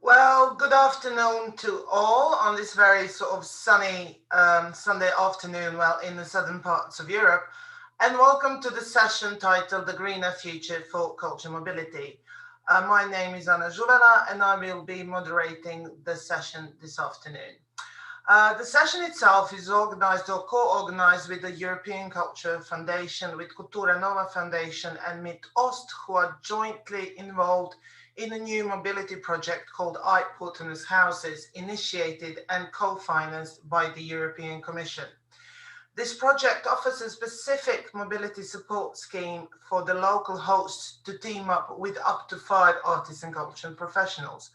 Well, good afternoon to all on this very sort of sunny Sunday afternoon, well, in the southern parts of Europe, and welcome to the session titled The Greener Future for Culture Mobility. My name is Anna Juvela, and I will be moderating the session this afternoon. The session itself is organized or co-organized with the European Culture Foundation, with Cultura Nova Foundation and Mit Ost, who are jointly involved in a new mobility project called Hypotenuse Houses, initiated and co-financed by the European Commission. This project offers a specific mobility support scheme for the local hosts to team up with up to 5 artists and cultural professionals.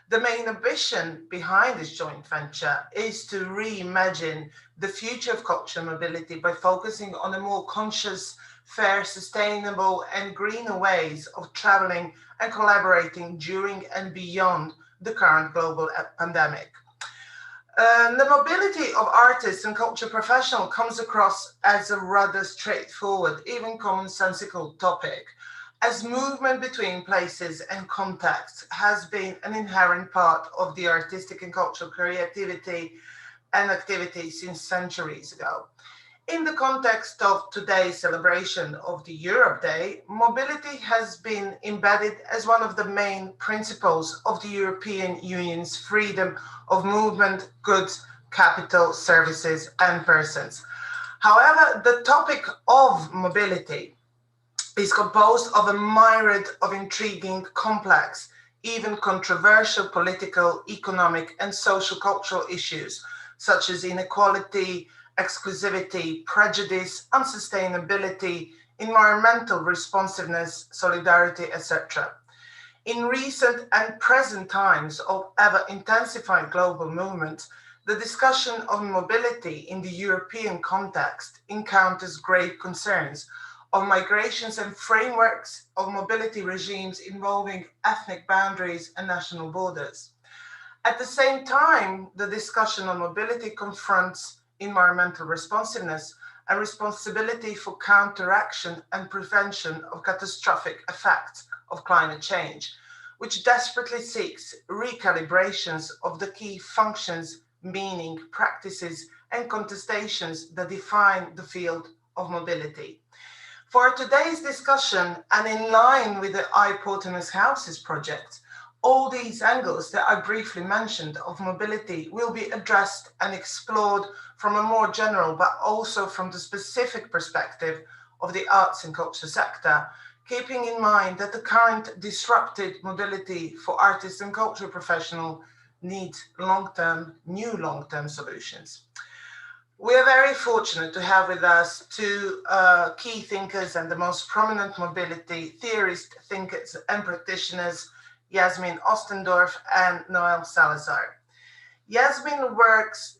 The main ambition behind this joint venture is to reimagine the future of cultural mobility by focusing on a more conscious, fair, sustainable and greener ways of traveling and collaborating during and beyond the current global pandemic. The mobility of artists and culture professionals comes across as a rather straightforward, even commonsensical topic, as movement between places and contexts has been an inherent part of the artistic and cultural creativity and activity since centuries ago. In the context of today's celebration of the Europe Day, mobility has been embedded as one of the main principles of the European Union's freedom of movement, goods, capital, services, and persons. However, the topic of mobility is composed of a myriad of intriguing, complex, even controversial political, economic, and social cultural issues, such as inequality, exclusivity, prejudice, unsustainability, environmental responsiveness, solidarity, etc. In recent and present times of ever-intensified global movements, the discussion of mobility in the European context encounters grave concerns of migrations and frameworks of mobility regimes involving ethnic boundaries and national borders. At the same time, the discussion on mobility confronts environmental responsiveness and responsibility for counteraction and prevention of catastrophic effects of climate change, which desperately seeks recalibrations of the key functions, meaning, practices, and contestations that define the field of mobility. For today's discussion, and in line with the Hypotenuse Houses project, all these angles that I briefly mentioned of mobility will be addressed and explored from a more general, but also from the specific perspective of the arts and culture sector, keeping in mind that the current disrupted mobility for artists and cultural professionals needs new long-term solutions. We are very fortunate to have with us two key thinkers and the most prominent mobility theorists, thinkers, and practitioners, Yasmine Ostendorf and Noel Salazar. Yasmine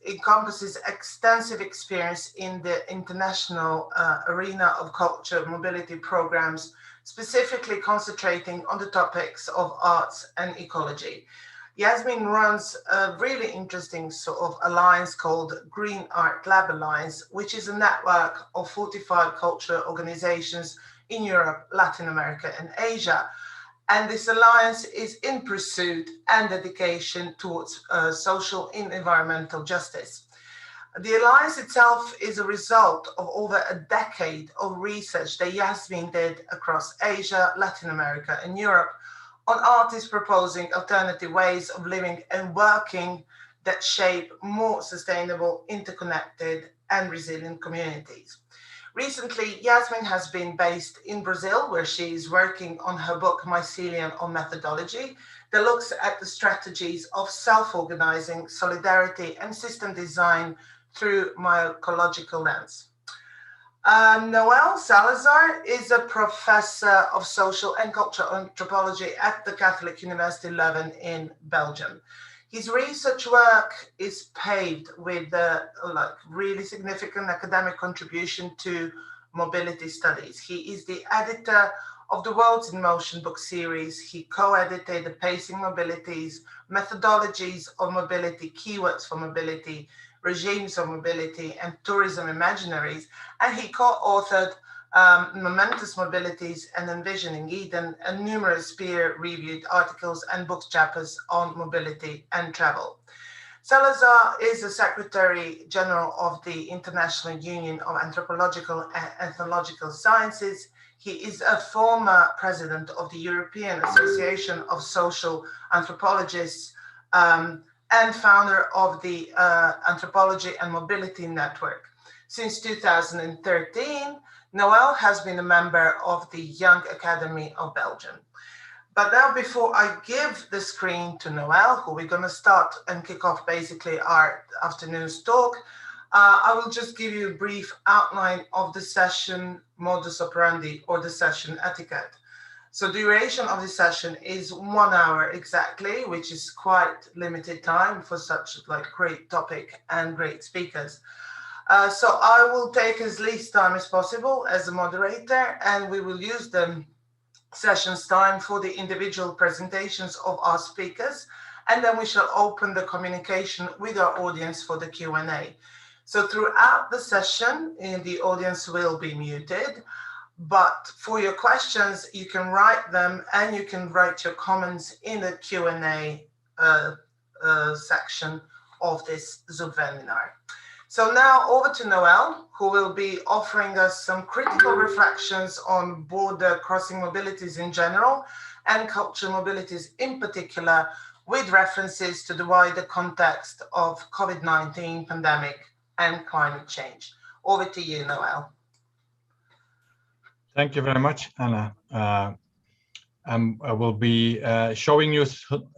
encompasses extensive experience in the international arena of culture mobility programs, specifically concentrating on the topics of arts and ecology. Yasmine runs a really interesting sort of alliance called Green Art Lab Alliance, which is a network of 45 cultural organizations in Europe, Latin America, and Asia. And this alliance is in pursuit and dedication towards social and environmental justice. The alliance itself is a result of over a decade of research that Yasmine did across Asia, Latin America, and Europe on artists proposing alternative ways of living and working that shape more sustainable, interconnected, and resilient communities. Recently, Yasmine has been based in Brazil, where she is working on her book Mycelium on Methodology, that looks at the strategies of self-organizing, solidarity, and system design through mycological lens. Noel Salazar is a professor of social and cultural anthropology at the Catholic University Leuven in Belgium. His research work is paved with really significant academic contribution to mobility studies. He is the editor of the Worlds in Motion book series. He co-edited the Pacing Mobilities, Methodologies of Mobility, Keywords for Mobility, Regimes of Mobility, and Tourism Imaginaries. And he co-authored Momentous Mobilities and Envisioning Eden, and numerous peer-reviewed articles and book chapters on mobility and travel. Salazar is the Secretary General of the International Union of Anthropological and Ethnological Sciences. He is a former president of the European Association of Social Anthropologists and founder of the Anthropology and Mobility Network. Since 2013, Noel has been a member of the Young Academy of Belgium. But now, before I give the screen to Noel, who we're going to start and kick off basically our afternoon's talk, I will just give you a brief outline of the session modus operandi, or the session etiquette. So duration of the session is 1 hour exactly, which is quite limited time for such like great topic and great speakers. So I will take as least time as possible as a moderator, and we will use the session's time for the individual presentations of our speakers, and then we shall open the communication with our audience for the Q&A. So throughout the session, the audience will be muted, but for your questions, you can write them and you can write your comments in the Q&A section of this Zoom webinar. So now over to Noel, who will be offering us some critical reflections on border crossing mobilities in general and cultural mobilities in particular, with references to the wider context of COVID-19 pandemic and climate change. Over to you, Noel. Thank you very much, Anna. I will be showing you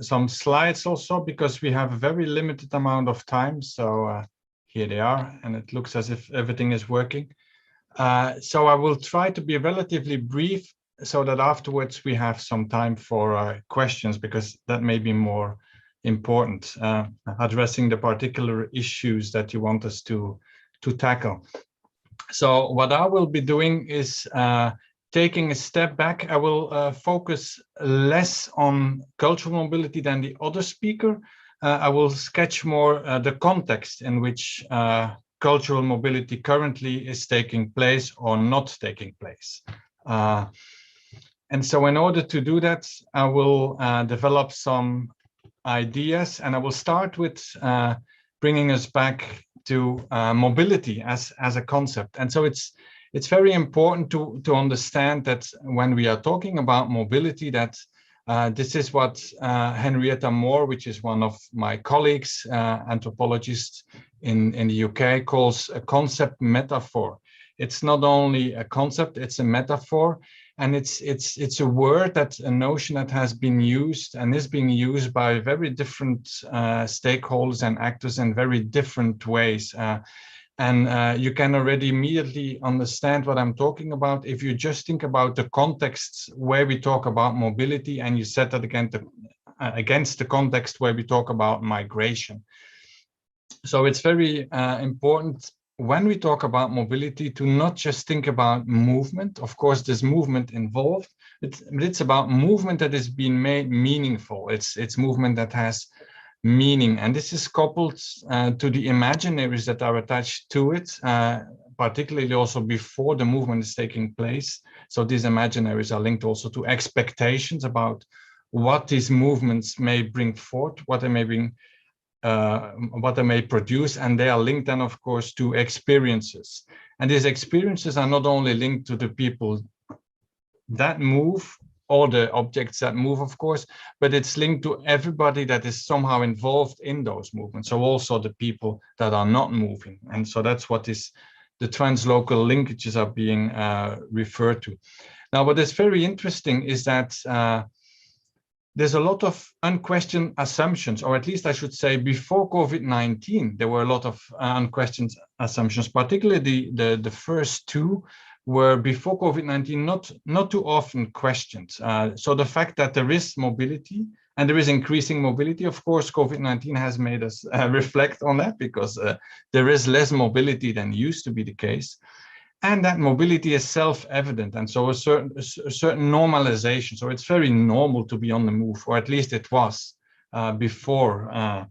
some slides also, because we have a very limited amount of time. So here they are, and it looks as if everything is working. So I will try to be relatively brief so that afterwards we have some time for questions, because that may be more important, addressing the particular issues that you want us to tackle. So what I will be doing is taking a step back. I will focus less on cultural mobility than the other speaker. I will sketch more the context in which cultural mobility currently is taking place or not taking place. And so in order to do that, I will develop some ideas, and I will start with bringing us back to mobility as a concept. And so it's very important to understand that when we are talking about mobility, that this is what Henrietta Moore, which is one of my colleagues, anthropologists in the UK, calls a concept metaphor. It's not only a concept, it's a metaphor. And it's a word, a notion that has been used and is being used by very different stakeholders and actors in very different ways. And you can already immediately understand what I'm talking about if you just think about the contexts where we talk about mobility and you set that against the context where we talk about migration. So it's very important when we talk about mobility to not just think about movement. Of course, there's movement involved, but it's about movement that is being made meaningful. It's movement that has meaning, and this is coupled to the imaginaries that are attached to it, particularly also before the movement is taking place. So these imaginaries are linked also to expectations about what these movements may bring forth, what they may bring, what they may produce, and they are linked then, of course, to experiences. And these experiences are not only linked to the people that move, or the objects that move, of course, but it's linked to everybody that is somehow involved in those movements. So also the people that are not moving. And so that's what the translocal linkages are being referred to. Now, what is very interesting is that there's a lot of unquestioned assumptions, or at least I should say before COVID-19, there were a lot of unquestioned assumptions, particularly the first two were before COVID-19 not too often questioned. So the fact that there is mobility and there is increasing mobility, of course, COVID-19 has made us reflect on that, because there is less mobility than used to be the case. And that mobility is self-evident, and so a certain normalization. So it's very normal to be on the move, or at least it was before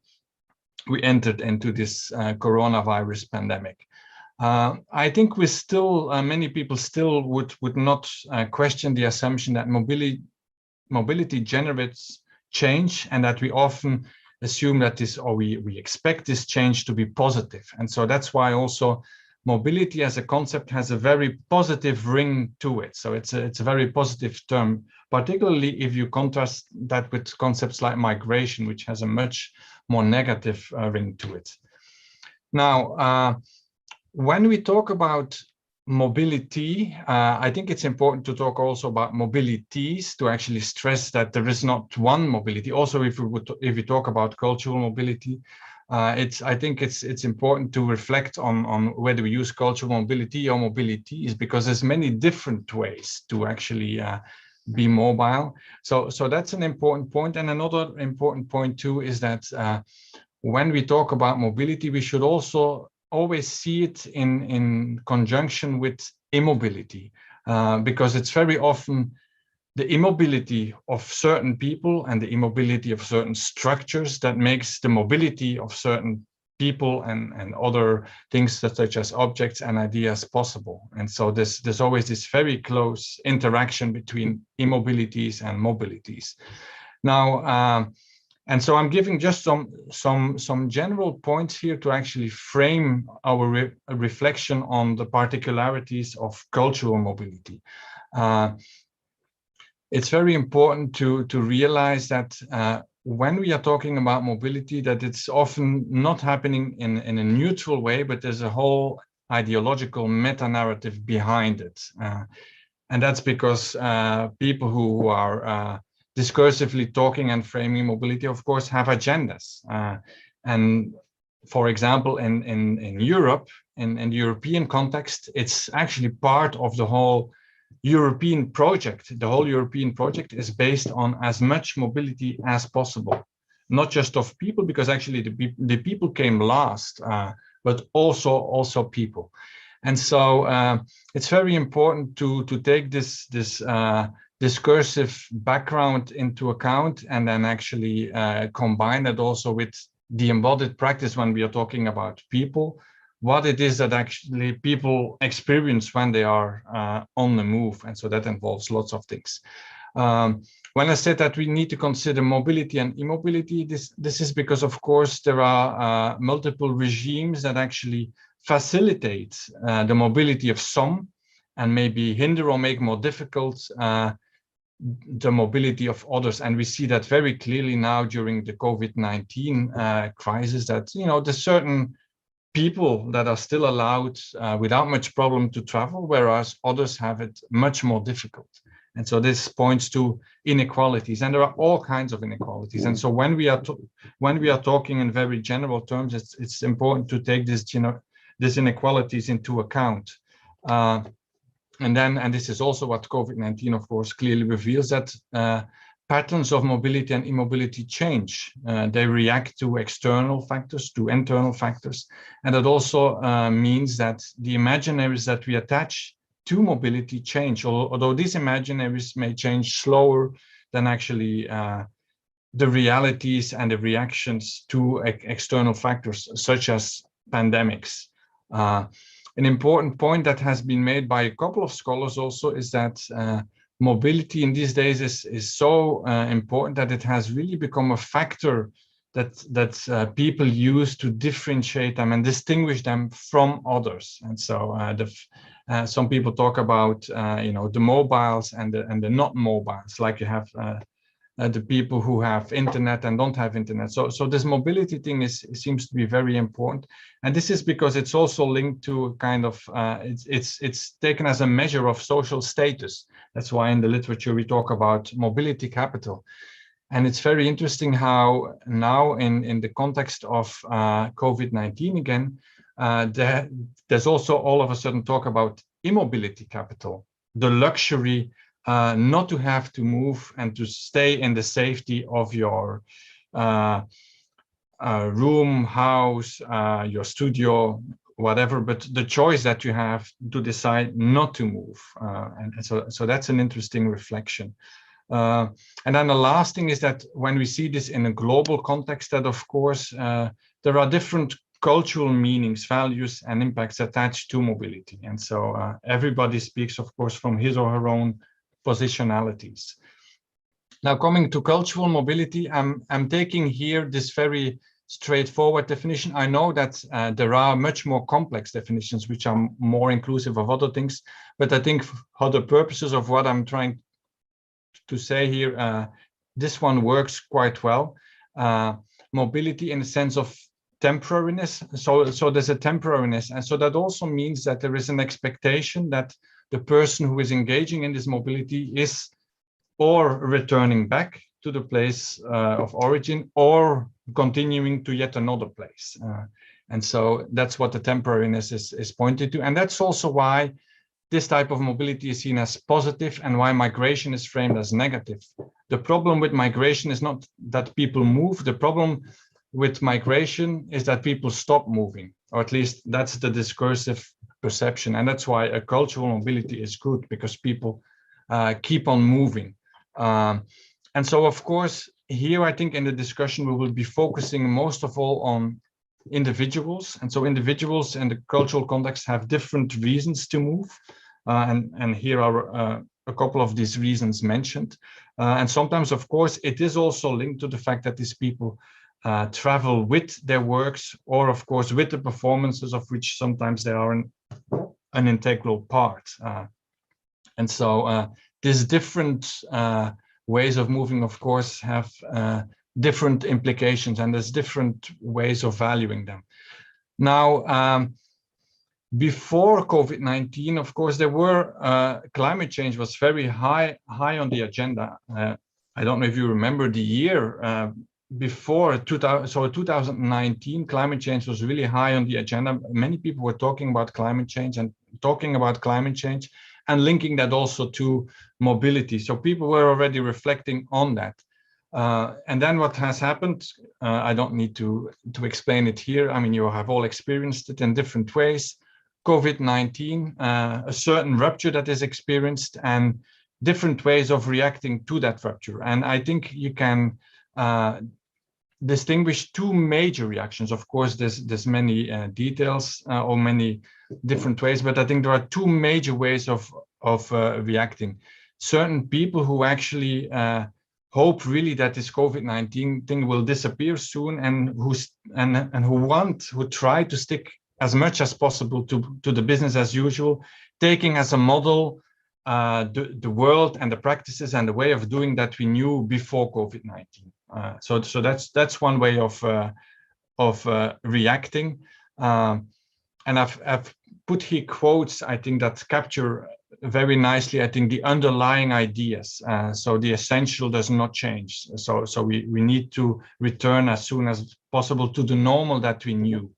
we entered into this coronavirus pandemic. I think we still, many people still would not question the assumption that mobility generates change, and that we often assume that this, or we expect this change to be positive. And so that's why also mobility as a concept has a very positive ring to it. So it's a very positive term, particularly if you contrast that with concepts like migration, which has a much more negative ring to it. Now, when we talk about mobility, I think it's important to talk also about mobilities, to actually stress that there is not one mobility. Also, if we talk about cultural mobility, I think it's important to reflect on whether we use cultural mobility or mobilities, because there's many different ways to actually be mobile. So that's an important point. And another important point too is that when we talk about mobility, we should also always see it in conjunction with immobility, because it's very often the immobility of certain people and the immobility of certain structures that makes the mobility of certain people and other things such as objects and ideas possible. And so there's always this very close interaction between immobilities and mobilities. Now, and so I'm giving just some general points here to actually frame our reflection on the particularities of cultural mobility. It's very important to realize that when we are talking about mobility, that it's often not happening in a neutral way, but there's a whole ideological meta-narrative behind it. And that's because people who are discursively talking and framing mobility, of course, have agendas. And for example, in Europe, in the European context, it's actually part of the whole European project. The whole European project is based on as much mobility as possible, not just of people, because actually the people came last, but also people. And so it's very important to take this discursive background into account, and then actually combine it also with the embodied practice when we are talking about people, what it is that actually people experience when they are on the move. And so that involves lots of things. When I said that we need to consider mobility and immobility, this is because, of course, there are multiple regimes that actually facilitate the mobility of some, and maybe hinder or make more difficult the mobility of others. And we see that very clearly now during the COVID-19 crisis, that, there's certain people that are still allowed without much problem to travel, whereas others have it much more difficult. And so this points to inequalities, and there are all kinds of inequalities. And so when we are talking in very general terms, it's important to take these inequalities into account. And this is also what COVID-19, of course, clearly reveals, that patterns of mobility and immobility change. They react to external factors, to internal factors. And that also means that the imaginaries that we attach to mobility change, although these imaginaries may change slower than actually the realities and the reactions to external factors, such as pandemics. An important point that has been made by a couple of scholars also is that mobility in these days is so important that it has really become a factor that people use to differentiate them and distinguish them from others. And so some people talk about the mobiles and the not mobiles, like you have the people who have internet and don't have internet. So this mobility thing seems to be very important, and this is because it's also linked to kind of it's taken as a measure of social status. That's why in the literature we talk about mobility capital, and it's very interesting how now in the context of COVID-19 again, there's also all of a sudden talk about immobility capital, the luxury not to have to move and to stay in the safety of your room, house, your studio, whatever, but the choice that you have to decide not to move. And so that's an interesting reflection. And then the last thing is that when we see this in a global context, that of course there are different cultural meanings, values, and impacts attached to mobility. And so everybody speaks, of course, from his or her own positionalities. Now, coming to cultural mobility, I'm taking here this very straightforward definition. I know that there are much more complex definitions which are more inclusive of other things, but I think for the purposes of what I'm trying to say here, this one works quite well. Mobility in the sense of temporariness. So there's a temporariness, and so that also means that there is an expectation that the person who is engaging in this mobility is or returning back to the place of origin or continuing to yet another place. And so that's what the temporariness is pointed to. And that's also why this type of mobility is seen as positive and why migration is framed as negative. The problem with migration is not that people move. The problem with migration is that people stop moving, or at least that's the discursive perception. And that's why a cultural mobility is good, because people keep on moving. And so, of course, here I think in the discussion we will be focusing most of all on individuals. And so individuals in the cultural context have different reasons to move. And here are a couple of these reasons mentioned. And sometimes, of course, it is also linked to the fact that these people travel with their works, or of course with the performances of which sometimes they are an integral part. And so these different ways of moving, of course, have different implications, and there's different ways of valuing them. Now, before COVID-19, of course, there were climate change was very high on the agenda. I don't know if you remember the year before 2019, climate change was really high on the agenda. Many people were talking about climate change and linking that also to mobility. So people were already reflecting on that. And then what has happened, I don't need to explain it here. I mean, you have all experienced it in different ways. COVID-19, a certain rupture that is experienced, and different ways of reacting to that rupture. And I think you can distinguish two major reactions. Of course, there's many details or many different ways, but I think there are two major ways of reacting. Certain people who actually hope really that this COVID-19 thing will disappear soon, and who try to stick as much as possible to the business as usual, taking as a model the world and the practices and the way of doing that we knew before COVID-19. So that's one way of reacting. And I've put here quotes, I think, that capture very nicely, I think, the underlying ideas. So the essential does not change. So we need to return as soon as possible to the normal that we knew.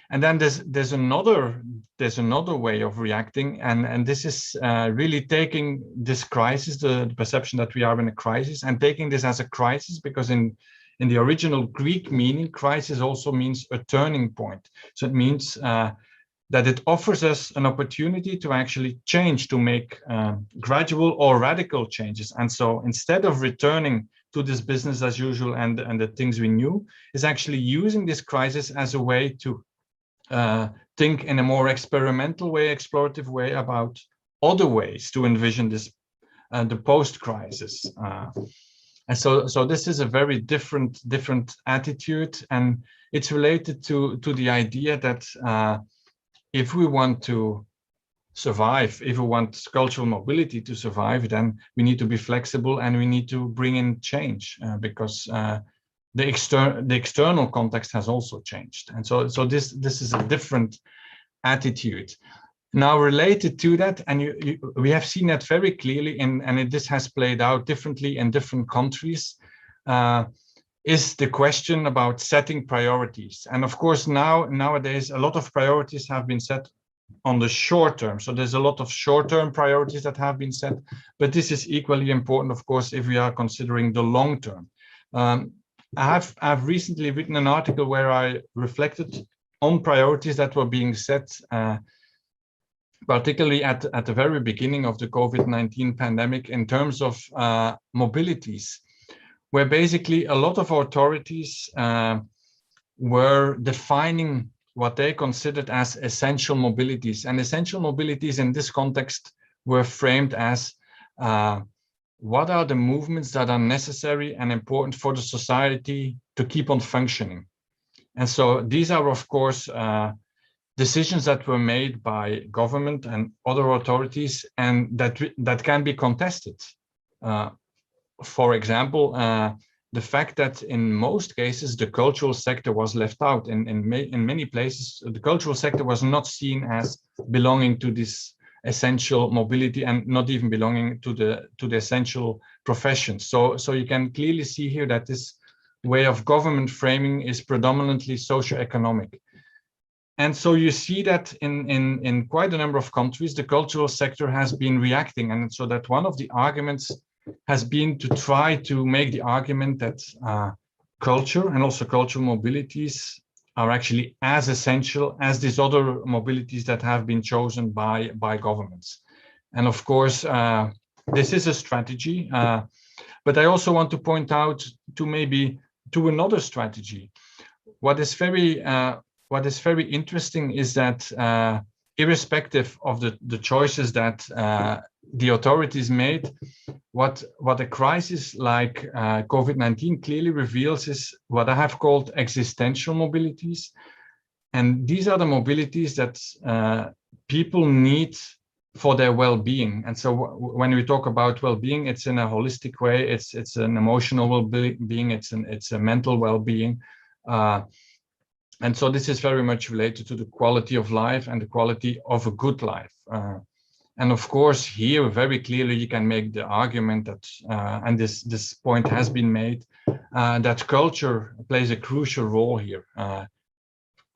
And then there's another way of reacting, and this is really taking this crisis, the perception that we are in a crisis, and taking this as a crisis, because in the original Greek meaning, crisis also means a turning point. So it means that it offers us an opportunity to actually change, to make gradual or radical changes. And so instead of returning to this business as usual and the things we knew, is actually using this crisis as a way to think in a more experimental way, explorative way, about other ways to envision this, the post-crisis. And so this is a very different attitude, and it's related to the idea that if we want to survive, if we want cultural mobility to survive, then we need to be flexible and we need to bring in change, because the external context has also changed. And so this is a different attitude. Now, related to that, and we have seen that very clearly, and this has played out differently in different countries, is the question about setting priorities. And of course, nowadays, a lot of priorities have been set on the short term. So there's a lot of short-term priorities that have been set, but this is equally important, of course, if we are considering the long term. I've recently written an article where I reflected on priorities that were being set, particularly at the very beginning of the COVID-19 pandemic, in terms of mobilities, where basically a lot of authorities were defining what they considered as essential mobilities. And essential mobilities in this context were framed as what are the movements that are necessary and important for the society to keep on functioning. And so these are, of course, decisions that were made by government and other authorities, and that can be contested. For example, the fact that in most cases the cultural sector was left out. In many places, the cultural sector was not seen as belonging to this essential mobility and not even belonging to the essential professions. So you can clearly see here that this way of government framing is predominantly socioeconomic. And so you see that in quite a number of countries, the cultural sector has been reacting. And so that one of the arguments has been to try to make the argument that culture and also cultural mobilities are actually as essential as these other mobilities that have been chosen by governments. And of course, this is a strategy, but I also want to point out to another strategy. What is very interesting is that irrespective of the choices that the authorities made, what a crisis like COVID-19 clearly reveals is what I have called existential mobilities. And these are the mobilities that people need for their well-being. And so when we talk about well-being, it's in a holistic way. It's an emotional well-being. It's a mental well-being. And so this is very much related to the quality of life and the quality of a good life. And of course, here very clearly you can make the argument that, and this point has been made, that culture plays a crucial role here.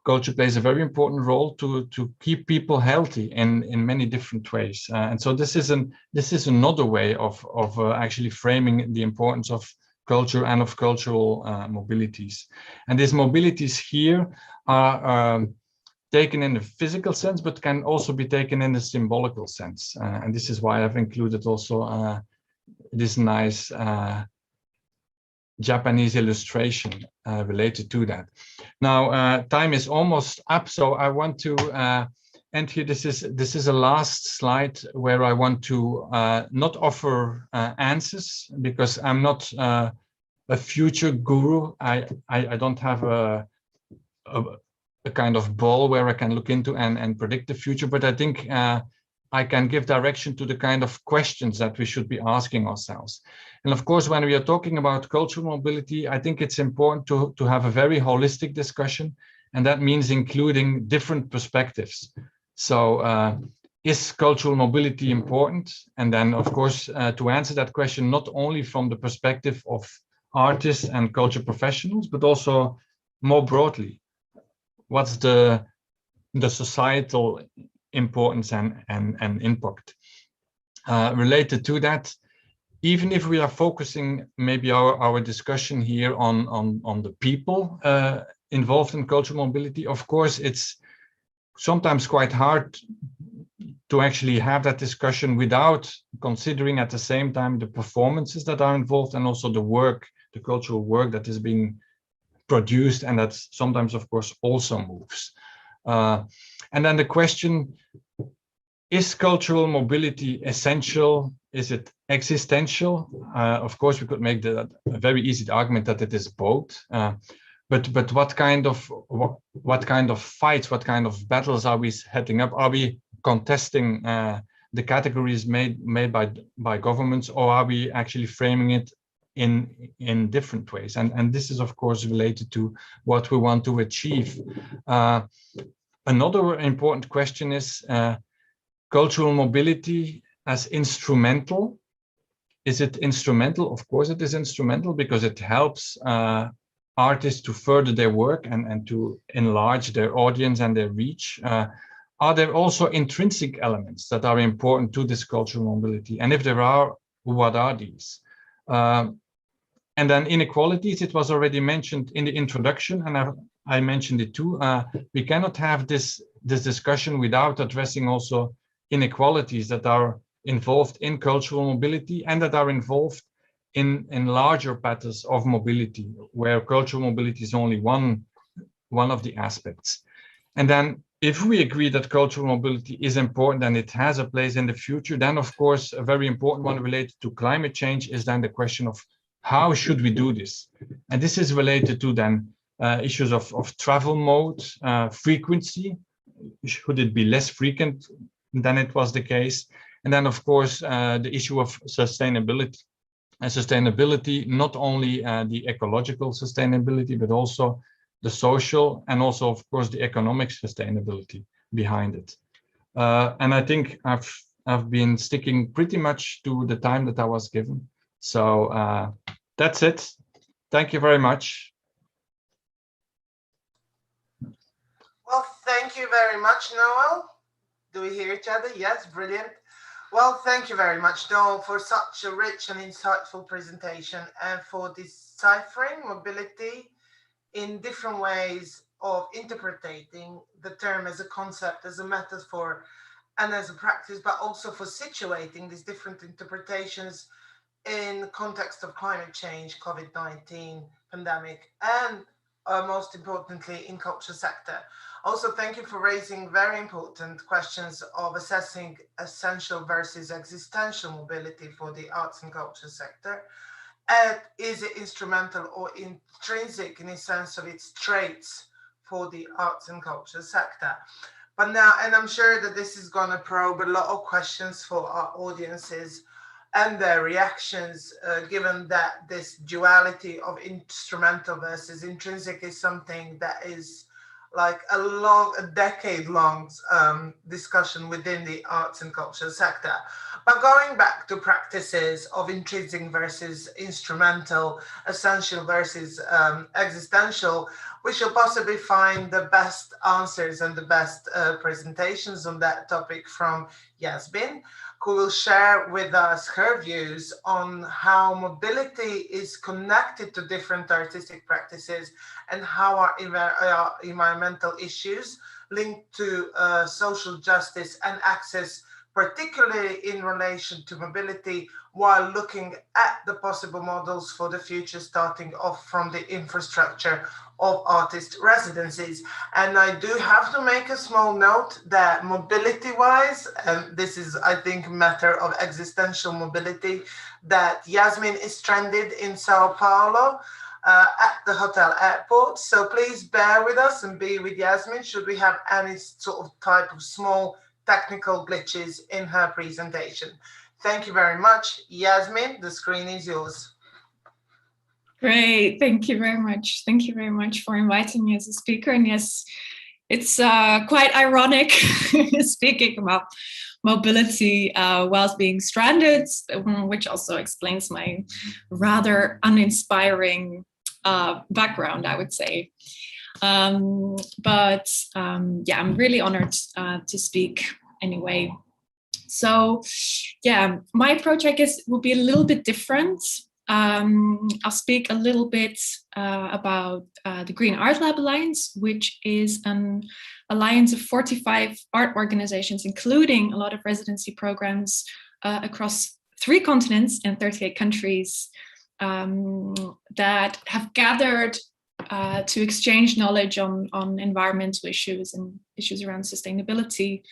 Culture plays a very important role to keep people healthy in many different ways. And so this is another way of actually framing the importance of culture and of cultural mobilities. And these mobilities here are taken in the physical sense, but can also be taken in the symbolical sense. And this is why I've included also this nice Japanese illustration related to that. Now, time is almost up, so I want to end here. This is a last slide where I want to not offer answers, because I'm not a future guru. I don't have a kind of ball where I can look into and predict the future, but I think I can give direction to the kind of questions that we should be asking ourselves. And of course, when we are talking about cultural mobility, I think it's important to have a very holistic discussion, and that means including different perspectives. So is cultural mobility important? And then, of course, to answer that question, not only from the perspective of artists and culture professionals, but also more broadly, what's the societal importance and impact related to that. Even if we are focusing maybe our discussion here on the people involved in cultural mobility, of course, it's sometimes quite hard to actually have that discussion without considering at the same time the performances that are involved and also the work, the cultural work that is being produced, and that sometimes, of course, also moves. And then the question, is cultural mobility essential? Is it existential? Of course, we could make a very easy argument that it is both. But what kind of fights, what kind of battles are we heading up? Are we contesting the categories made by governments, or are we actually framing it in different ways? And this is, of course, related to what we want to achieve. Another important question is cultural mobility as instrumental. Is it instrumental? Of course it is instrumental, because it helps artists to further their work and to enlarge their audience and their reach. Are there also intrinsic elements that are important to this cultural mobility? And if there are, what are these? And then inequalities, it was already mentioned in the introduction, and I mentioned it too. We cannot have this discussion without addressing also inequalities that are involved in cultural mobility and that are involved in larger patterns of mobility, where cultural mobility is only one one of the aspects. And then if we agree that cultural mobility is important and it has a place in the future, then of course, a very important one related to climate change is then the question of how should we do this? And this is related to then issues of travel mode, frequency. Should it be less frequent than it was the case? And then of course, the issue of sustainability. And sustainability, not only the ecological sustainability, but also the social and also, of course, the economic sustainability behind it. And I think I've been sticking pretty much to the time that I was given. So that's it. Thank you very much. Well, thank you very much, Noel. Do we hear each other? Yes, brilliant. Well, thank you very much, Noel, for such a rich and insightful presentation and for deciphering mobility in different ways of interpreting the term as a concept, as a metaphor, and as a practice, but also for situating these different interpretations in the context of climate change, COVID-19 pandemic, and most importantly, in culture sector. Also, thank you for raising very important questions of assessing essential versus existential mobility for the arts and culture sector. And is it instrumental or intrinsic in the sense of its traits for the arts and culture sector? But now, and I'm sure that this is going to probe a lot of questions for our audiences and their reactions, given that this duality of instrumental versus intrinsic is something that is like a decade-long discussion within the arts and culture sector. But going back to practices of intrinsic versus instrumental, essential versus existential, we shall possibly find the best answers and the best presentations on that topic from Yasmine, who will share with us her views on how mobility is connected to different artistic practices and how our environmental issues linked to social justice and access, particularly in relation to mobility, while looking at the possible models for the future, starting off from the infrastructure of artist residencies. And I do have to make a small note that mobility-wise, and this is, I think, a matter of existential mobility, that Yasmine is stranded in Sao Paulo at the hotel airport. So please bear with us and be with Yasmine should we have any sort of type of small technical glitches in her presentation. Thank you very much. Yasmine, the screen is yours. Great, thank you very much. Thank you very much for inviting me as a speaker. And yes, it's quite ironic speaking about mobility whilst being stranded, which also explains my rather uninspiring background, I would say. Yeah, I'm really honored to speak anyway. So yeah, my approach, I guess, will be a little bit different. I'll speak a little bit about the Green Art Lab Alliance, which is an alliance of 45 art organizations, including a lot of residency programs across 3 continents and 38 countries that have gathered to exchange knowledge on environmental issues and issues around sustainability.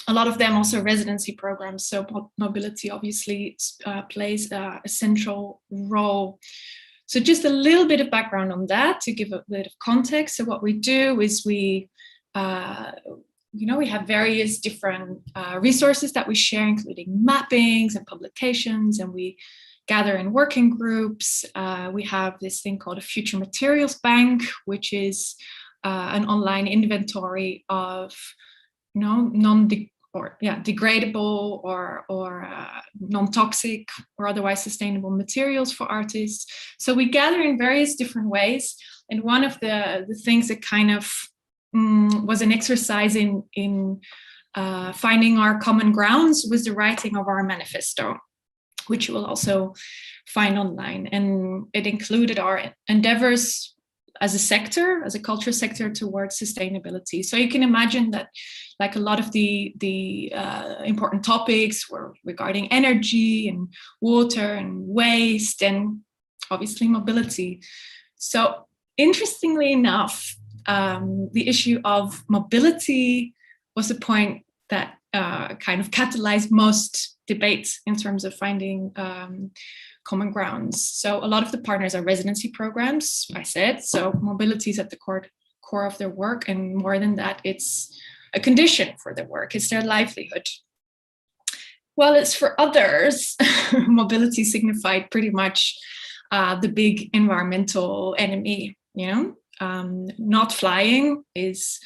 A lot of them also residency programs, so mobility obviously plays a central role. So just a little bit of background on that to give a bit of context. So what we do is we have various different resources that we share, including mappings and publications, and we gather in working groups. We have this thing called a Future Materials Bank, which is an online inventory of degradable or non-toxic or otherwise sustainable materials for artists. So we gather in various different ways. And one of the things that kind of was an exercise in finding our common grounds was the writing of our manifesto, which you will also find online. And it included our endeavors as a sector, as a culture sector, towards sustainability. So you can imagine that like a lot of the important topics were regarding energy and water and waste and obviously mobility. So interestingly enough, the issue of mobility was the point that kind of catalyzed most debates in terms of finding common grounds. So a lot of the partners are residency programs, I said, so mobility is at the core of their work, and more than that, it's a condition for their work, it's their livelihood. Well, it's for others, mobility signified pretty much the big environmental enemy, you know? Not flying is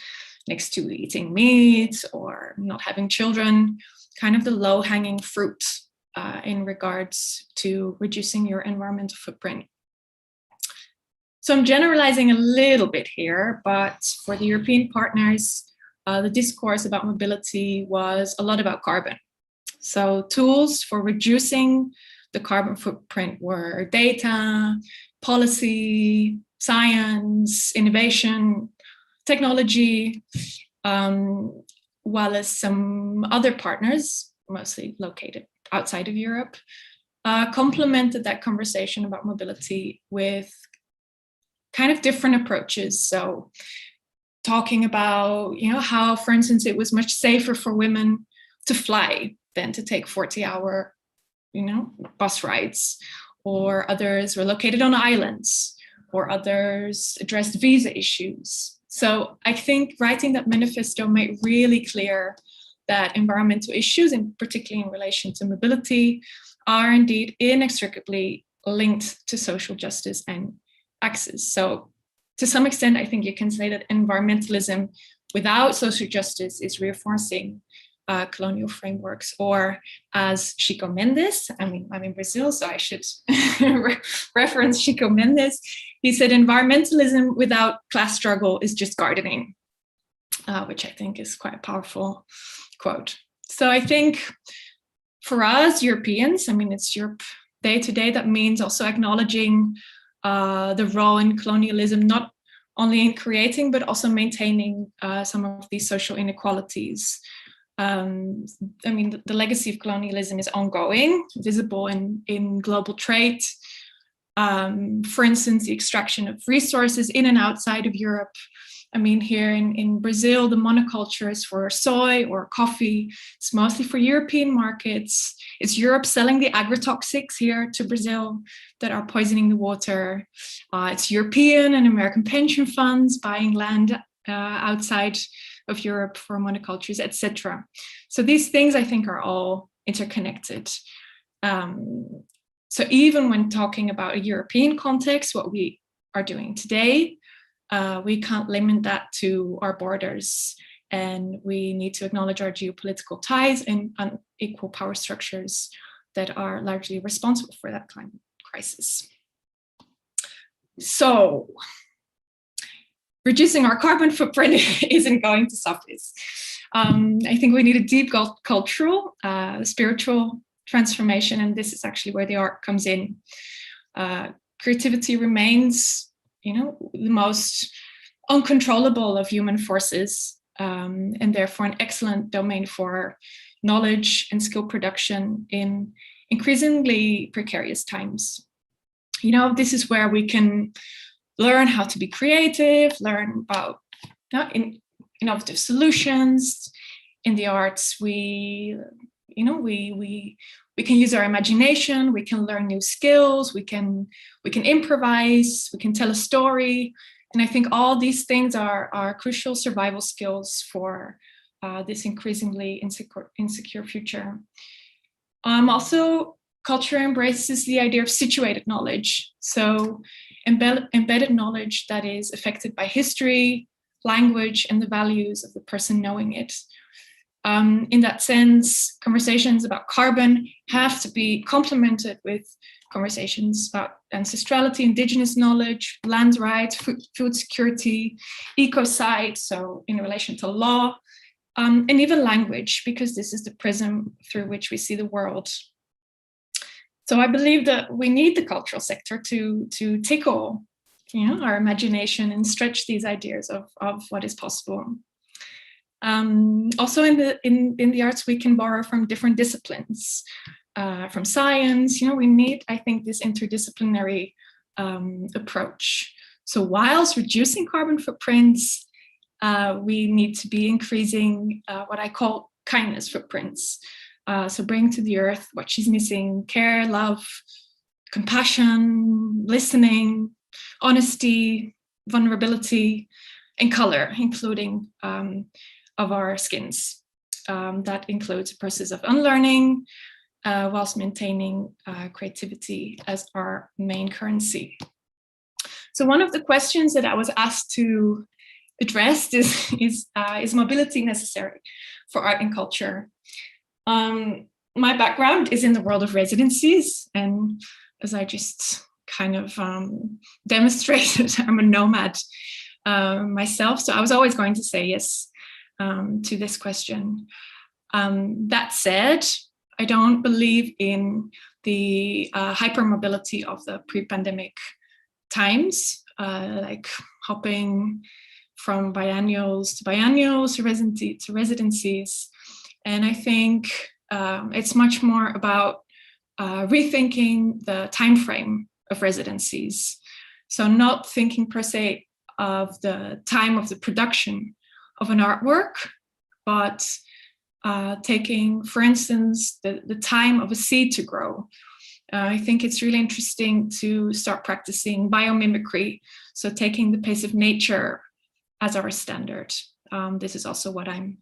next to eating meat or not having children, kind of the low-hanging fruit in regards to reducing your environmental footprint. So I'm generalizing a little bit here, but for the European partners, the discourse about mobility was a lot about carbon. So tools for reducing the carbon footprint were data, policy, science, innovation, technology, while as some other partners, mostly located outside of Europe, complemented that conversation about mobility with kind of different approaches. So talking about, you know, how, for instance, it was much safer for women to fly than to take 40-hour, you know, bus rides, or others were located on islands, or others addressed visa issues. So I think writing that manifesto made really clear that environmental issues, and particularly in relation to mobility, are indeed inextricably linked to social justice and access. So to some extent, I think you can say that environmentalism without social justice is reinforcing colonial frameworks, or as Chico Mendes, I'm in Brazil, so I should reference Chico Mendes. He said, environmentalism without class struggle is just gardening, which I think is quite a powerful quote. So I think for us Europeans, I mean, it's Europe day to day, that means also acknowledging the role in colonialism, not only in creating, but also maintaining some of these social inequalities. I mean, the legacy of colonialism is ongoing, visible in global trade. For instance, the extraction of resources in and outside of Europe. I mean, here in Brazil, the monocultures for soy or coffee, it's mostly for European markets. It's Europe selling the agrotoxics here to Brazil that are poisoning the water. It's European and American pension funds buying land outside of Europe for monocultures, etc. So these things, I think, are all interconnected. So even when talking about a European context, what we are doing today, we can't limit that to our borders, and we need to acknowledge our geopolitical ties and unequal power structures that are largely responsible for that climate crisis. So reducing our carbon footprint isn't going to suffice. I think we need a deep cultural, spiritual transformation, and this is actually where the art comes in. Creativity remains, you know, the most uncontrollable of human forces, and therefore an excellent domain for knowledge and skill production in increasingly precarious times. You know, this is where we can learn how to be creative, learn about innovative solutions. In the arts, we can use our imagination, we can learn new skills, we can improvise, we can tell a story. And I think all these things are crucial survival skills for this increasingly insecure future. Also, culture embraces the idea of situated knowledge. So embedded knowledge that is affected by history, language, and the values of the person knowing it. In that sense, conversations about carbon have to be complemented with conversations about ancestrality, indigenous knowledge, land rights, food security, ecocide, so in relation to law, and even language, because this is the prism through which we see the world. So I believe that we need the cultural sector to tickle, you know, our imagination and stretch these ideas of what is possible. Also in the arts, we can borrow from different disciplines, from science. You know, we need, I think, this interdisciplinary approach. So whilst reducing carbon footprints, we need to be increasing what I call kindness footprints. So bring to the earth what she's missing: care, love, compassion, listening, honesty, vulnerability, and color, including of our skins. That includes a process of unlearning, whilst maintaining creativity as our main currency. So one of the questions that I was asked to address is mobility necessary for art and culture? My background is in the world of residencies, and as I just kind of demonstrated, I'm a nomad myself, so I was always going to say yes to this question. That said, I don't believe in the hypermobility of the pre-pandemic times, like hopping from biennials to residencies. And I think it's much more about rethinking the time frame of residencies. So not thinking per se of the time of the production of an artwork, but taking, for instance, the time of a seed to grow. I think it's really interesting to start practicing biomimicry, so taking the pace of nature as our standard. This is also what I'm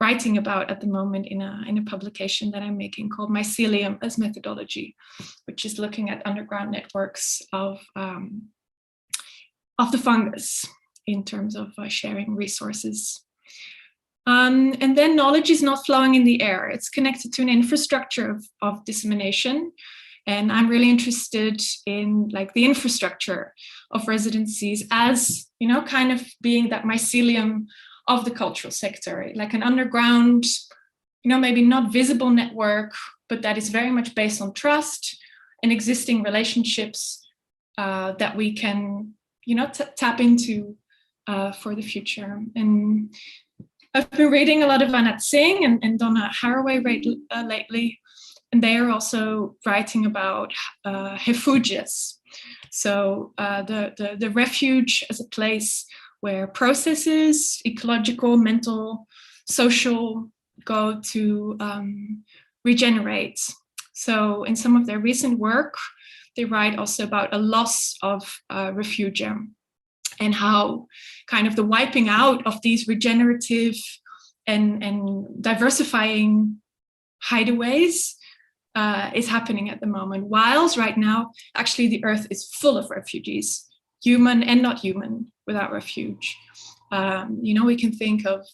writing about at the moment in a publication that I'm making called Mycelium as Methodology, which is looking at underground networks of the fungus in terms of sharing resources. And then knowledge is not flowing in the air. It's connected to an infrastructure of dissemination. And I'm really interested in like the infrastructure of residencies as, you know, kind of being that mycelium of the cultural sector, like an underground, you know, maybe not visible network, but that is very much based on trust and existing relationships that we can, you know, tap into for the future. And I've been reading a lot of Anat Singh and Donna Haraway lately, and they are also writing about refuges. So the refuge as a place where processes, ecological, mental, social, go to regenerate. So in some of their recent work, they write also about a loss of refugia and how kind of the wiping out of these regenerative and diversifying hideaways is happening at the moment. Whilst right now, actually the earth is full of refugees, human and not human, without refuge. You know, we can think of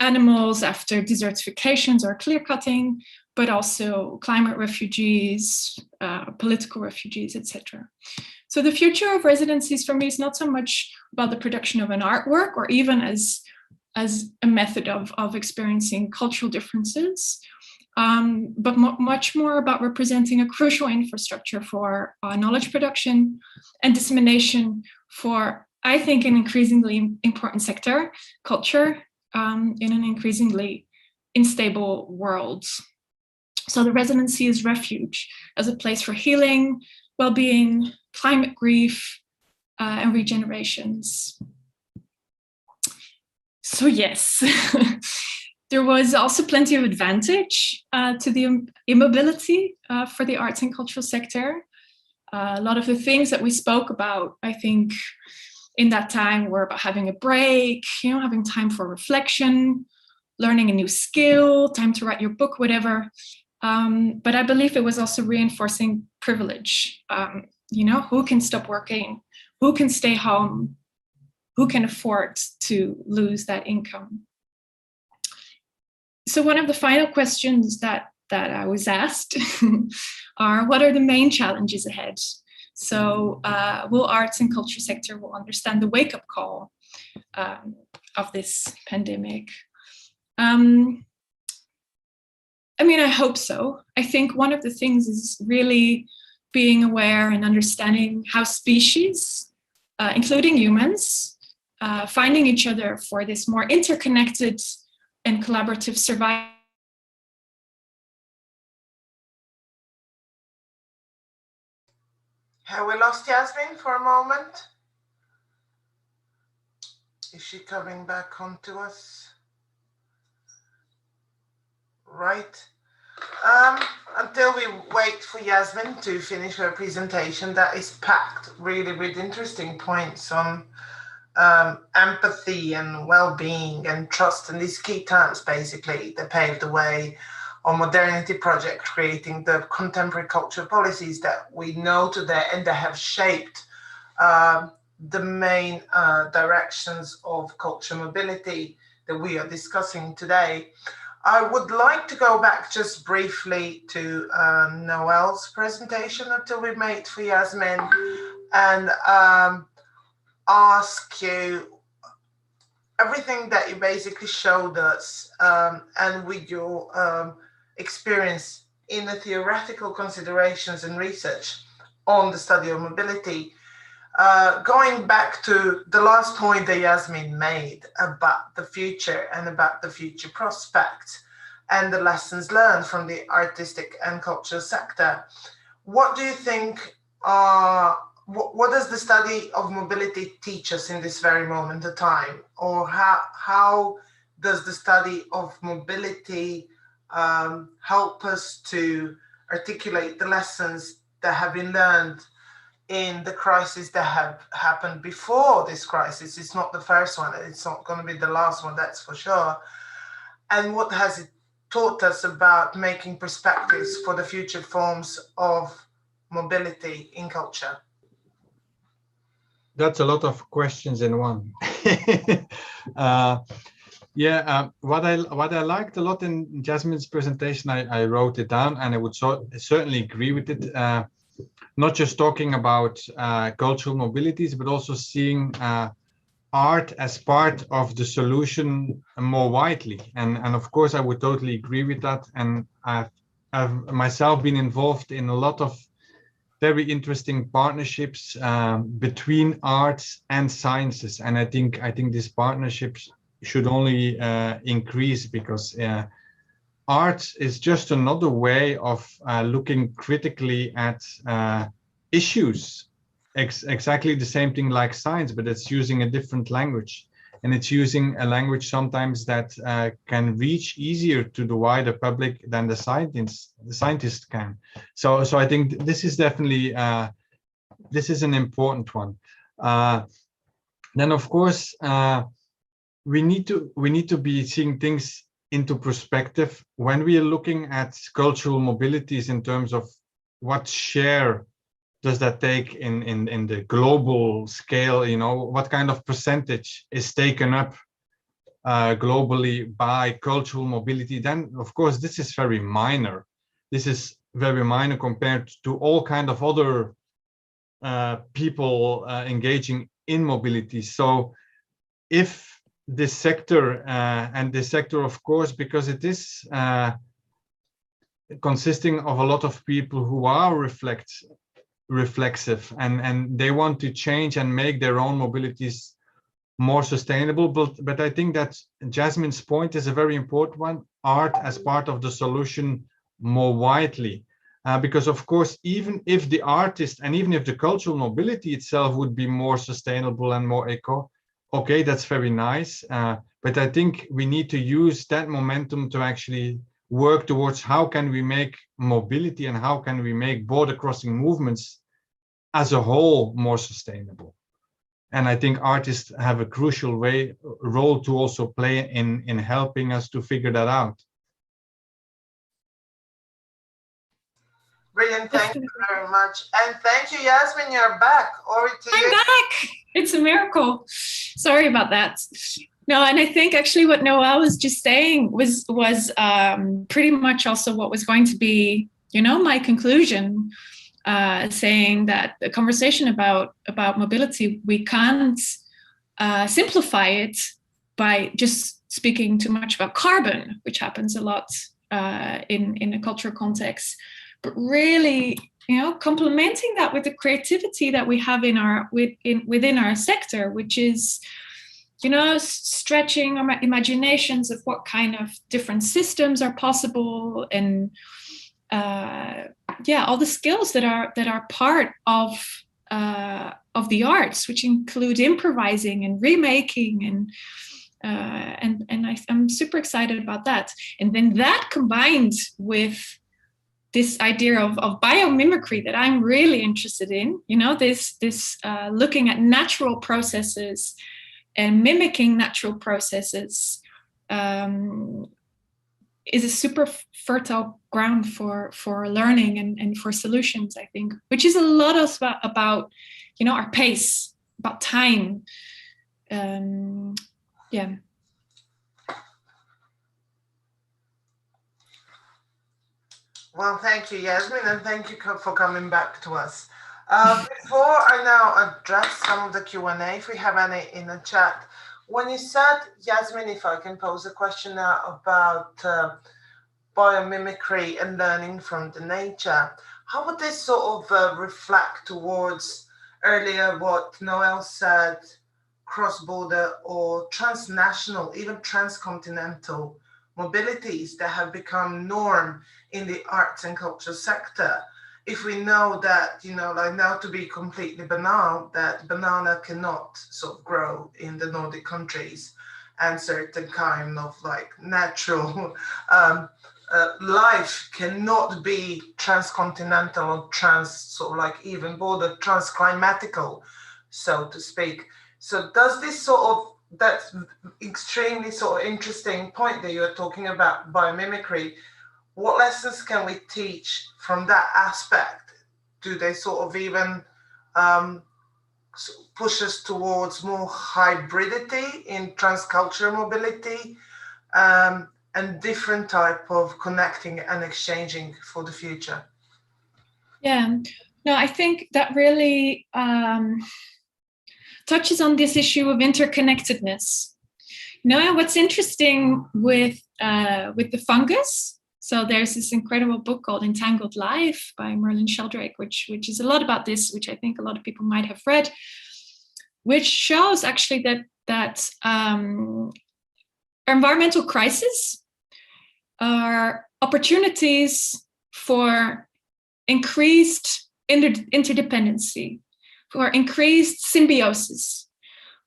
animals after desertifications or clear cutting, but also climate refugees, political refugees, etc. So the future of residencies for me is not so much about the production of an artwork or even as a method of experiencing cultural differences, but much more about representing a crucial infrastructure for knowledge production and dissemination for, I think, an increasingly important sector, culture, in an increasingly unstable world. So the residency is refuge as a place for healing, well-being, climate grief, and regenerations. So yes, there was also plenty of advantage to the immobility for the arts and cultural sector. A lot of the things that we spoke about, I think, in that time were about having a break, you know, having time for reflection, learning a new skill, time to write your book, whatever. But I believe it was also reinforcing privilege. You know, who can stop working? Who can stay home? Who can afford to lose that income? So one of the final questions that I was asked are, what are the main challenges ahead? So will arts and culture sector will understand the wake-up call of this pandemic? I mean, I hope so. I think one of the things is really being aware and understanding how species, including humans, finding each other for this more interconnected and collaborative survival. Have we lost Yasmine for a moment? Is she coming back onto us? Right. Until we wait for Yasmine to finish her presentation, that is packed really with interesting points on empathy and well-being and trust, and these key terms basically that paved the way on modernity project, creating the contemporary cultural policies that we know today and that have shaped the main directions of cultural mobility that we are discussing today. I would like to go back just briefly to Noel's presentation until we wait for Yasmine, and ask you everything that you basically showed us, and with your experience in the theoretical considerations and research on the study of mobility. Going back to the last point that Yasmine made about the future and about the future prospects and the lessons learned from the artistic and cultural sector, what do you think what does the study of mobility teach us in this very moment of time? Or how does the study of mobility help us to articulate the lessons that have been learned in the crisis that have happened before this crisis? It's not the first one, it's not going to be the last one, that's for sure. And what has it taught us about making perspectives for the future forms of mobility in culture? That's a lot of questions in one. What I liked a lot in Yasmine's presentation, I wrote it down, and I would certainly agree with it. Not just talking about cultural mobilities, but also seeing art as part of the solution more widely. And of course, I would totally agree with that. And I've myself been involved in a lot of very interesting partnerships between arts and sciences, and I think these partnerships should only increase, because art is just another way of looking critically at issues. Exactly the same thing like science, but it's using a different language, and it's using a language sometimes that can reach easier to the wider public than the scientists can. So I think this is definitely this is an important one. Then of course we need to be seeing things into perspective when we are looking at cultural mobilities in terms of what share does that take in the global scale. You know, what kind of percentage is taken up globally by cultural mobility? Then of course this is very minor. This is very minor compared to all kind of other people engaging in mobility. So if this sector and this sector, of course, because it is consisting of a lot of people who are reflexive and they want to change and make their own mobilities more sustainable. But I think that Yasmine's point is a very important one, art as part of the solution more widely. Because of course, even if the artist and even if the cultural mobility itself would be more sustainable and more eco, okay, that's very nice. But I think we need to use that momentum to actually work towards how can we make mobility and how can we make border crossing movements as a whole more sustainable. And I think artists have a crucial role to also play in helping us to figure that out. Brilliant, thank you very much. And thank you, Yasmine, you're back. I'm back. It's a miracle. Sorry about that. No, and I think actually what Noel was just saying was pretty much also what was going to be, you know, my conclusion, saying that the conversation about mobility, we can't simplify it by just speaking too much about carbon, which happens a lot in a cultural context, but really, you know, complementing that with the creativity that we have within our sector, which is, you know, stretching our imaginations of what kind of different systems are possible, and all the skills that are part of the arts, which include improvising and remaking, and I'm super excited about that. And then that combined with this idea of biomimicry that I'm really interested in, this looking at natural processes and mimicking natural processes, is a super fertile ground for learning and for solutions, I think, which is a lot about our pace, about time. Well, thank you, Yasmine, and thank you for coming back to us. Before I now address some of the Q&A, if we have any in the chat, when you said, Yasmine, if I can pose a question now about biomimicry and learning from the nature, how would this sort of reflect towards earlier what Noel said, cross-border or transnational, even transcontinental mobilities that have become norm in the arts and culture sector? If we know that, like now to be completely banal, that banana cannot sort of grow in the Nordic countries, and certain kind of like natural life cannot be transcontinental or sort of like even border transclimatical, so to speak. So does this sort of, that's extremely sort of interesting point that you're talking about biomimicry, what lessons can we teach from that aspect? Do they sort of even push us towards more hybridity in transcultural mobility, and different type of connecting and exchanging for the future? Yeah, no, I think that really touches on this issue of interconnectedness. What's interesting with the fungus, so there's this incredible book called Entangled Life by Merlin Sheldrake, which is a lot about this, which I think a lot of people might have read, which shows actually that environmental crises are opportunities for increased interdependency, for increased symbiosis,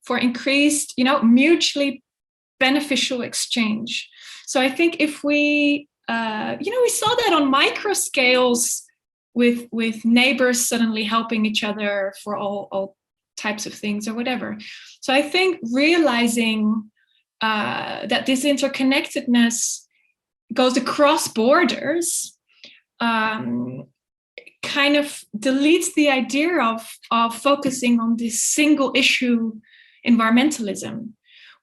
for increased, mutually beneficial exchange. So I think if we, we saw that on micro scales with neighbors suddenly helping each other for all types of things or whatever. So I think realizing that this interconnectedness goes across borders kind of deletes the idea of focusing on this single issue environmentalism,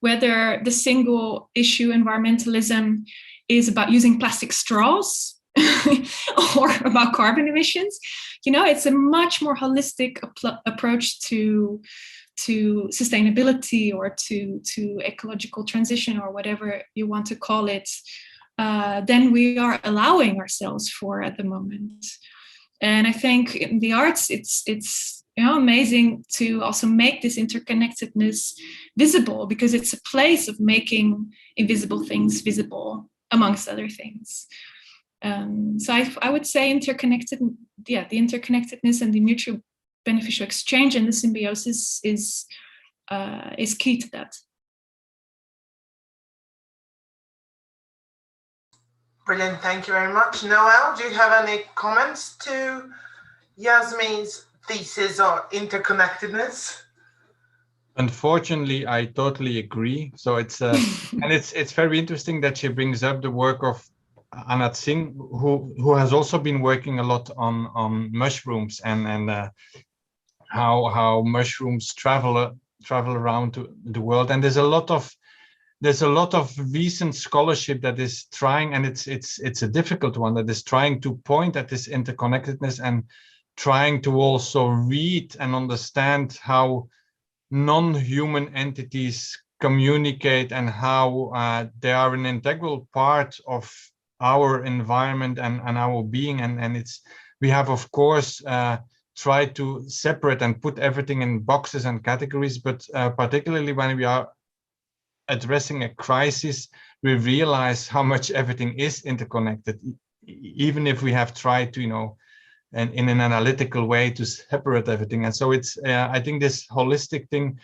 whether the single issue environmentalism is about using plastic straws or about carbon emissions. It's a much more holistic approach to sustainability or to ecological transition or whatever you want to call it, than we are allowing ourselves for at the moment. And I think in the arts, it's amazing to also make this interconnectedness visible, because it's a place of making invisible things visible, amongst other things. So I would say the interconnectedness and the mutual beneficial exchange and the symbiosis is key to that. Brilliant, thank you very much. Noel, do you have any comments to Yasmine's thesis on interconnectedness? Unfortunately, I totally agree. So it's and it's very interesting that she brings up the work of Anat Singh, who has also been working a lot on mushrooms and how mushrooms travel around the world. And there's a lot of recent scholarship that is trying, and it's a difficult one, that is trying to point at this interconnectedness and trying to also read and understand how non-human entities communicate and how they are an integral part of our environment and our being. And we have, of course, tried to separate and put everything in boxes and categories, but particularly when we are addressing a crisis, we realize how much everything is interconnected. even if we have tried to, and in an analytical way to separate everything. And so it's, I think this holistic thing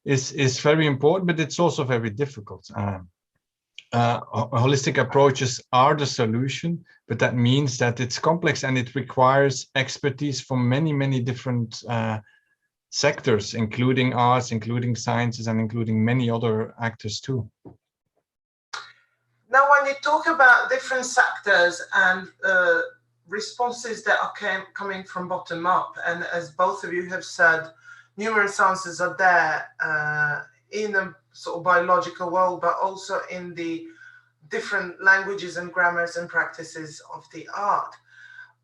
is very important, but it's also very difficult. Holistic approaches are the solution, but that means that it's complex and it requires expertise from many, many different sectors, including arts, including sciences, and including many other actors too. Now, when you talk about different sectors and responses that are coming from bottom up, and as both of you have said, numerous answers are there in a sort of biological world, but also in the different languages and grammars and practices of the art.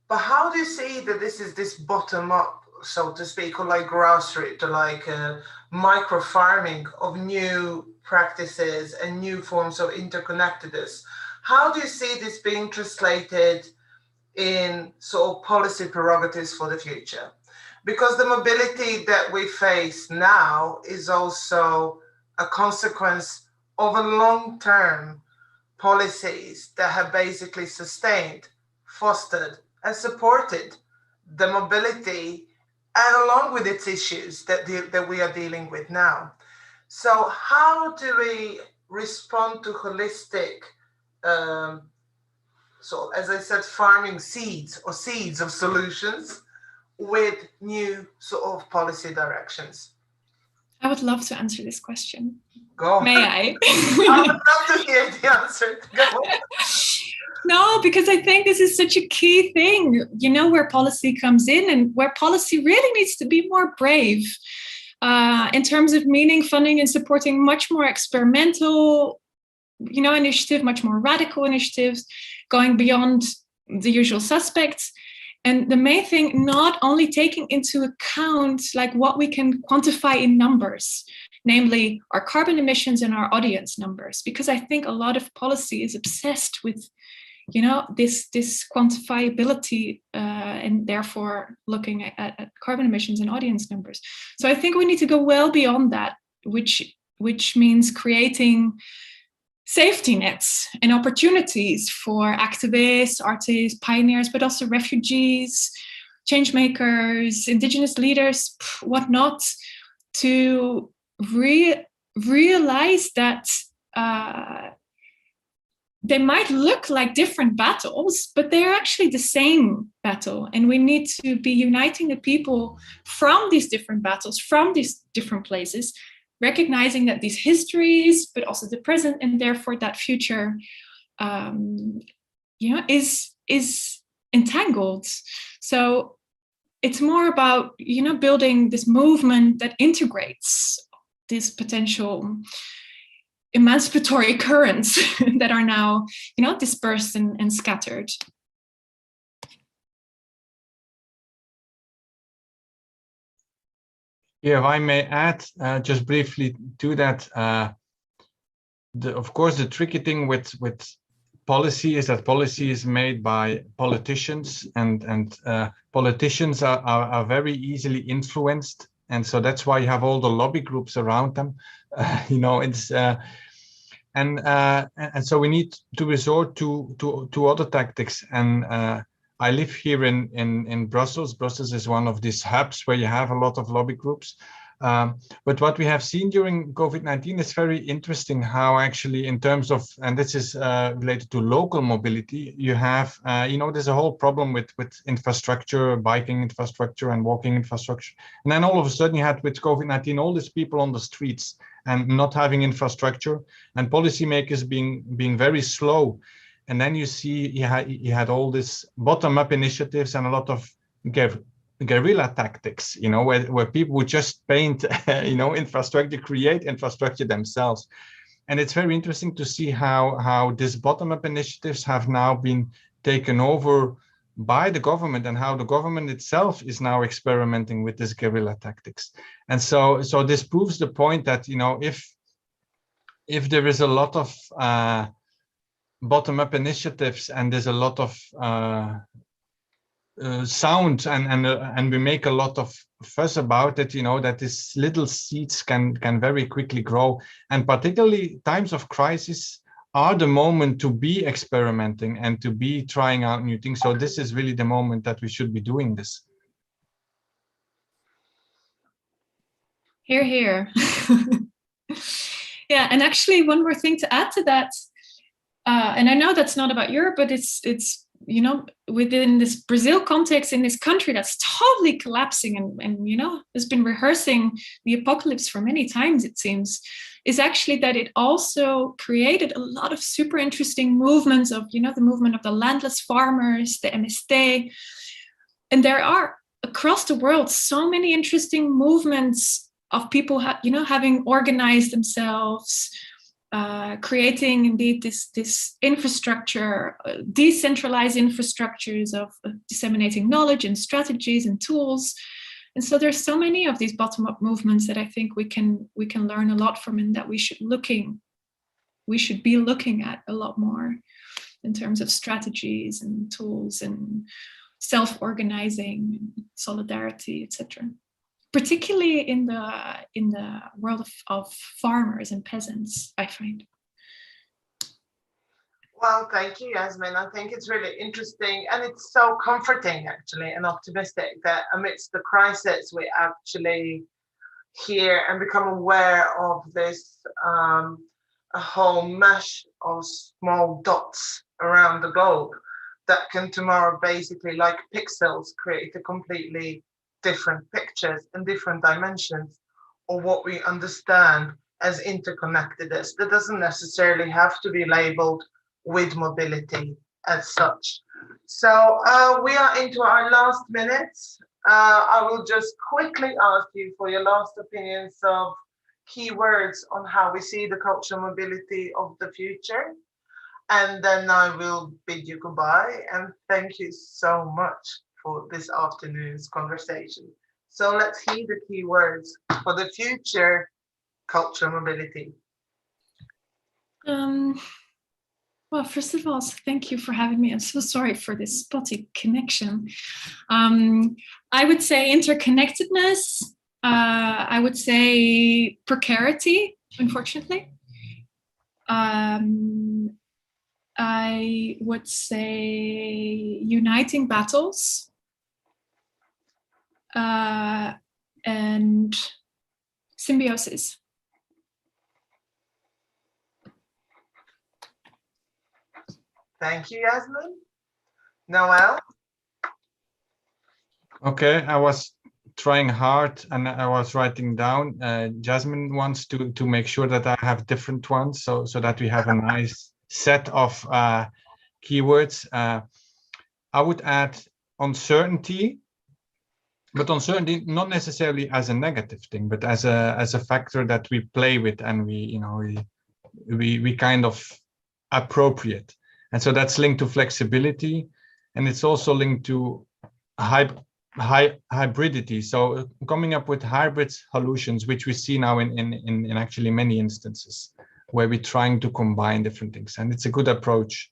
But how do you see that this is this bottom up, so to speak, or like grassroots, or like micro farming of new practices and new forms of interconnectedness? How do you see this being translated in sort of policy prerogatives for the future? Because the mobility that we face now is also a consequence of a long-term policies that have basically sustained, fostered, and supported the mobility, and along with its issues that we are dealing with now. So how do we respond to holistic, so as I said, farming seeds or seeds of solutions with new sort of policy directions? I would love to answer this question. Go. May I? I would love to hear the answer. Go. No, because I think this is such a key thing, where policy comes in and where policy really needs to be more brave in terms of meaning, funding, and supporting much more experimental, initiative, much more radical initiatives, going beyond the usual suspects. And the main thing, not only taking into account like what we can quantify in numbers, namely our carbon emissions and our audience numbers, because I think a lot of policy is obsessed with, this quantifiability and therefore looking at carbon emissions and audience numbers. So I think we need to go well beyond that, which means creating safety nets and opportunities for activists, artists, pioneers, but also refugees, change makers, indigenous leaders, whatnot, to realize that they might look like different battles, but they're actually the same battle. And we need to be uniting the people from these different battles, from these different places, recognizing that these histories, but also the present, and therefore that future, is entangled. So it's more about, building this movement that integrates these potential emancipatory currents that are now, dispersed and scattered. Yeah, if I may add just briefly to that, of course, the tricky thing with policy is that policy is made by politicians, and politicians are very easily influenced, and so that's why you have all the lobby groups around them. It's and so we need to resort to other tactics. And I live here in Brussels. Brussels is one of these hubs where you have a lot of lobby groups. But what we have seen during COVID-19 is very interesting how actually in terms of, and this is related to local mobility, you have, there's a whole problem with infrastructure, biking infrastructure and walking infrastructure. And then all of a sudden you had with COVID-19, all these people on the streets and not having infrastructure, and policymakers being very slow. And then you see you had all this bottom-up initiatives and a lot of guerrilla tactics, where people would just paint, infrastructure, create infrastructure themselves. And it's very interesting to see how these bottom-up initiatives have now been taken over by the government, and how the government itself is now experimenting with this guerrilla tactics. And so this proves the point that, if there is a lot of bottom-up initiatives and there's a lot of sound and we make a lot of fuss about it, that these little seeds can very quickly grow. And particularly times of crisis are the moment to be experimenting and to be trying out new things. So this is really the moment that we should be doing this. Hear, hear. Yeah, and actually one more thing to add to that, and I know that's not about Europe, but it's you know, within this Brazil context, in this country that's totally collapsing and you know, has been rehearsing the apocalypse for many times, it seems, is actually that it also created a lot of super interesting movements of, you know, the movement of the landless farmers, the MST. And there are across the world so many interesting movements of people, you know, having organized themselves, creating indeed this infrastructure, decentralized infrastructures of disseminating knowledge and strategies and tools. And so there's so many of these bottom-up movements that I think we can learn a lot from, and that we should be looking at a lot more in terms of strategies and tools and self-organizing, solidarity, etc. Particularly in the world of farmers and peasants, I find. Well, thank you, Yasmine. I think it's really interesting, and it's so comforting, actually, and optimistic that amidst the crisis, we actually hear and become aware of this a whole mesh of small dots around the globe that can tomorrow, basically like pixels, create a completely different pictures and different dimensions of what we understand as interconnectedness. That doesn't necessarily have to be labeled with mobility as such. So we are into our last minutes. I will just quickly ask you for your last opinions of keywords on how we see the cultural mobility of the future. And then I will bid you goodbye, and thank you so much for this afternoon's conversation. So let's hear the key words for the future cultural mobility. Well, first of all, thank you for having me. I'm so sorry for this spotty connection. I would say interconnectedness. I would say precarity, unfortunately. I would say uniting battles, and symbiosis. Thank you, Yasmine. Noel? Okay, I was trying hard and I was writing down Yasmine wants to make sure that I have different ones, so that we have a nice set of keywords. I would add uncertainty, but uncertainty not necessarily as a negative thing, but as a factor that we play with and we kind of appropriate. And so that's linked to flexibility, and it's also linked to hybridity. So coming up with hybrid solutions, which we see now in actually many instances where we're trying to combine different things, and it's a good approach.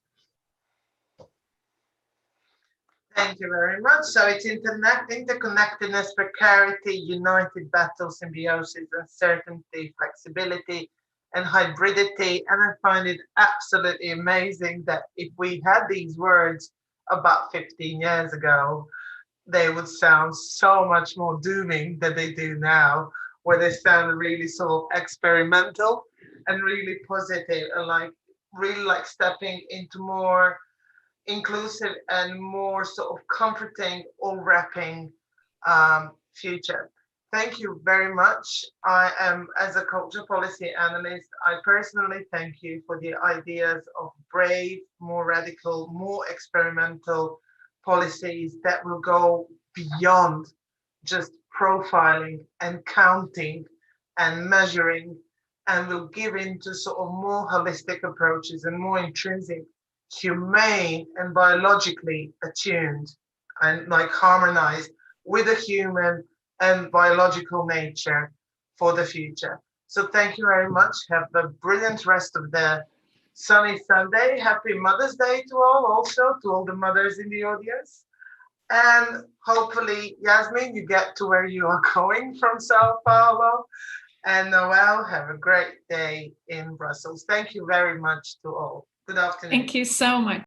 Thank you very much. So it's interconnectedness, precarity, united battle, symbiosis, uncertainty, flexibility, and hybridity. And I find it absolutely amazing that if we had these words about 15 years ago, they would sound so much more dooming than they do now, where they sound really sort of experimental and really positive, and really like stepping into more inclusive and more sort of comforting or wrapping future. Thank you very much. I am, as a culture policy analyst, I personally thank you for the ideas of brave, more radical, more experimental policies that will go beyond just profiling and counting and measuring, and will give into sort of more holistic approaches and more intrinsic, humane and biologically attuned and like harmonized with a human and biological nature for the future. So thank you very much. Have a brilliant rest of the sunny Sunday. Happy Mother's Day to all, also to all the mothers in the audience. And hopefully, Yasmine, you get to where you are going from Sao Paulo. And Noel, have a great day in Brussels. Thank you very much to all. Good afternoon. Thank you so much.